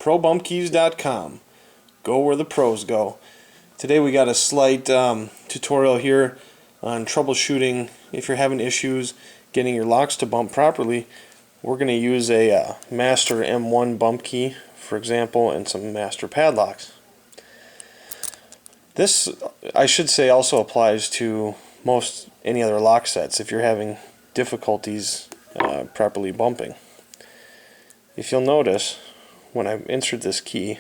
ProBumpKeys.com. Go where the pros go. Today we got a slight tutorial here on troubleshooting. If you're having issues getting your locks to bump properly, we're going to use a master M1 bump key, for example, and some master padlocks. This, I should say, also applies to most any other lock sets if you're having difficulties properly bumping. If you'll notice, when I insert this key,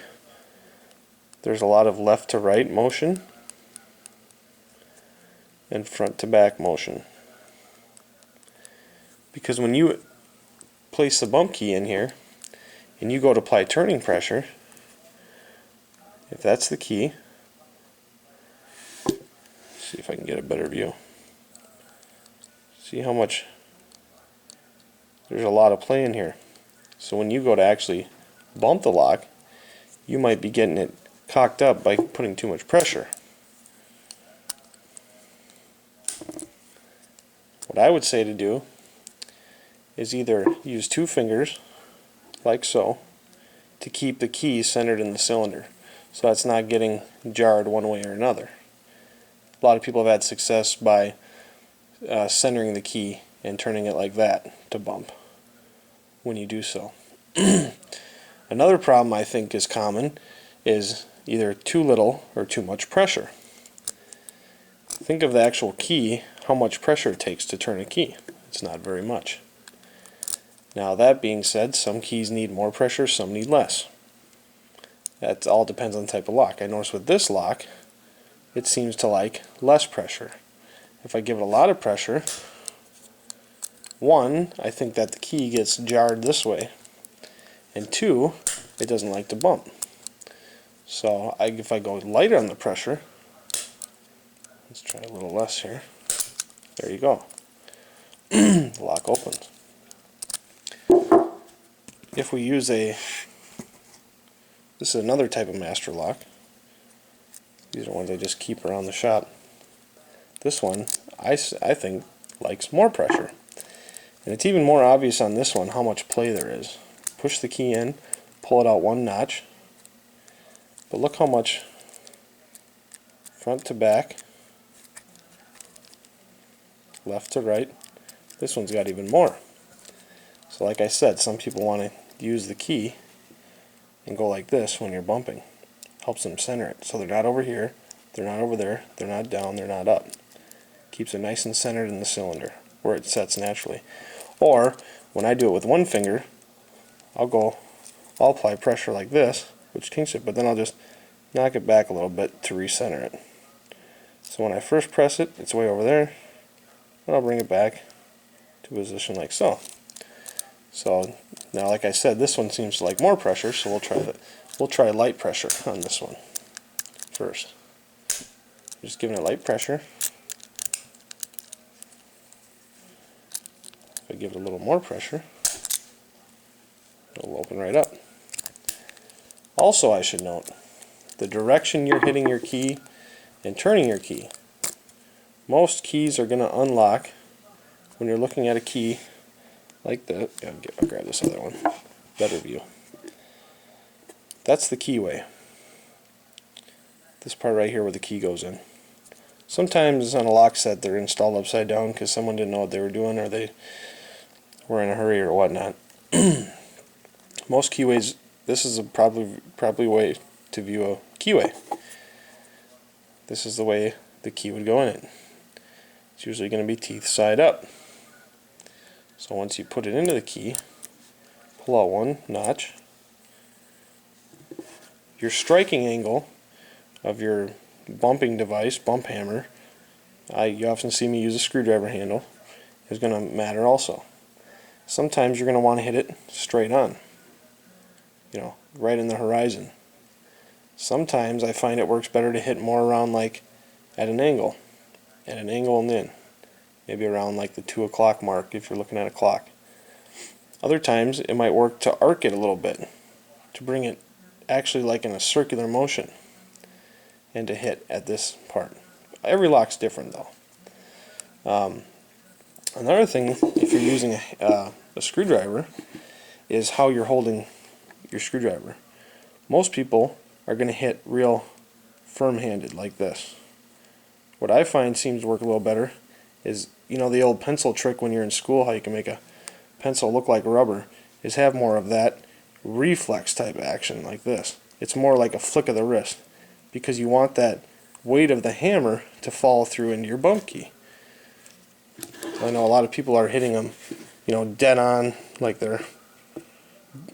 there's a lot of left to right motion and front to back motion. Because when you place the bump key in here and you go to apply turning pressure, if that's the key, see if I can get a better view. See how much there's a lot of play in here. So when you go to actually bump the lock, you might be getting it cocked up by putting too much pressure. What I would say to do is either use two fingers, like so, to keep the key centered in the cylinder, so that's not getting jarred one way or another. A lot of people have had success by centering the key and turning it like that to bump when you do so. Another problem I think is common is either too little or too much pressure. Think of the actual key, how much pressure it takes to turn a key. It's not very much. Now that being said, some keys need more pressure, some need less. That all depends on the type of lock. I notice with this lock, it seems to like less pressure. If I give it a lot of pressure, one, I think that the key gets jarred this way, and two, it doesn't like to bump. So if I go lighter on the pressure, let's try a little less here. There you go. The lock opens. If we use this is another type of master lock. These are ones I just keep around the shop. This one, I think, likes more pressure. And it's even more obvious on this one how much play there is. Push the key in, pull it out one notch. But look how much front to back, left to right. This one's got even more. So like I said, some people want to use the key and go like this when you're bumping. Helps them center it. So they're not over here, they're not over there, they're not down, they're not up. Keeps it nice and centered in the cylinder where it sets naturally. Or when I do it with one finger, I'll apply pressure like this, which kinks it, but then I'll just knock it back a little bit to recenter it. So when I first press it, it's way over there, and I'll bring it back to a position like so. So now, like I said, this one seems to like more pressure, so we'll try light pressure on this one first. Just giving it light pressure. If I give it a little more pressure, it'll open right up. Also, I should note the direction you're hitting your key and turning your key. Most keys are going to unlock when you're looking at a key like that. I'll grab this other one. Better view. That's the keyway. This part right here where the key goes in. Sometimes on a lock set they're installed upside down because someone didn't know what they were doing, or they were in a hurry or whatnot. Most keyways, this is a probably way to view a keyway. This is the way the key would go in it. It's usually going to be teeth side up. So once you put it into the key, pull out one notch. Your striking angle of your bumping device, bump hammer, you often see me use a screwdriver handle, is going to matter also. Sometimes you're going to want to hit it straight on, right in the horizon. Sometimes I find it works better to hit more around like at an angle and in, maybe around like the 2 o'clock mark if you're looking at a clock. Other times it might work to arc it a little bit, to bring it actually like in a circular motion, and to hit at this part. Every lock's different though. Another thing, if you're using a screwdriver, is how you're holding your screwdriver. most people are going to hit real firm-handed like this. What I find seems to work a little better is, you know, the old pencil trick when you're in school, how you can make a pencil look like rubber, is have more of that reflex type action like this. It's more like a flick of the wrist, because you want that weight of the hammer to fall through into your bump key. So I know a lot of people are hitting them, you know, dead on, like they're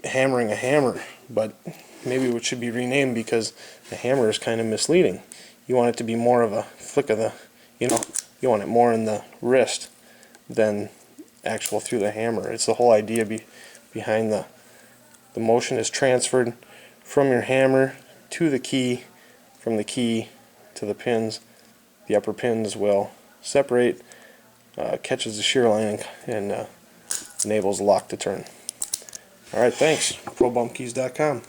hammering a hammer, but maybe it should be renamed, because the hammer is kind of misleading. You want it to be more of a flick of the, you know, you want it more in the wrist than actual through the hammer. It's the whole idea behind the motion is transferred from your hammer to the key, from the key to the pins. The upper pins will separate, catches the shear line, and enables lock to turn. Alright, thanks. ProBumpKeys.com.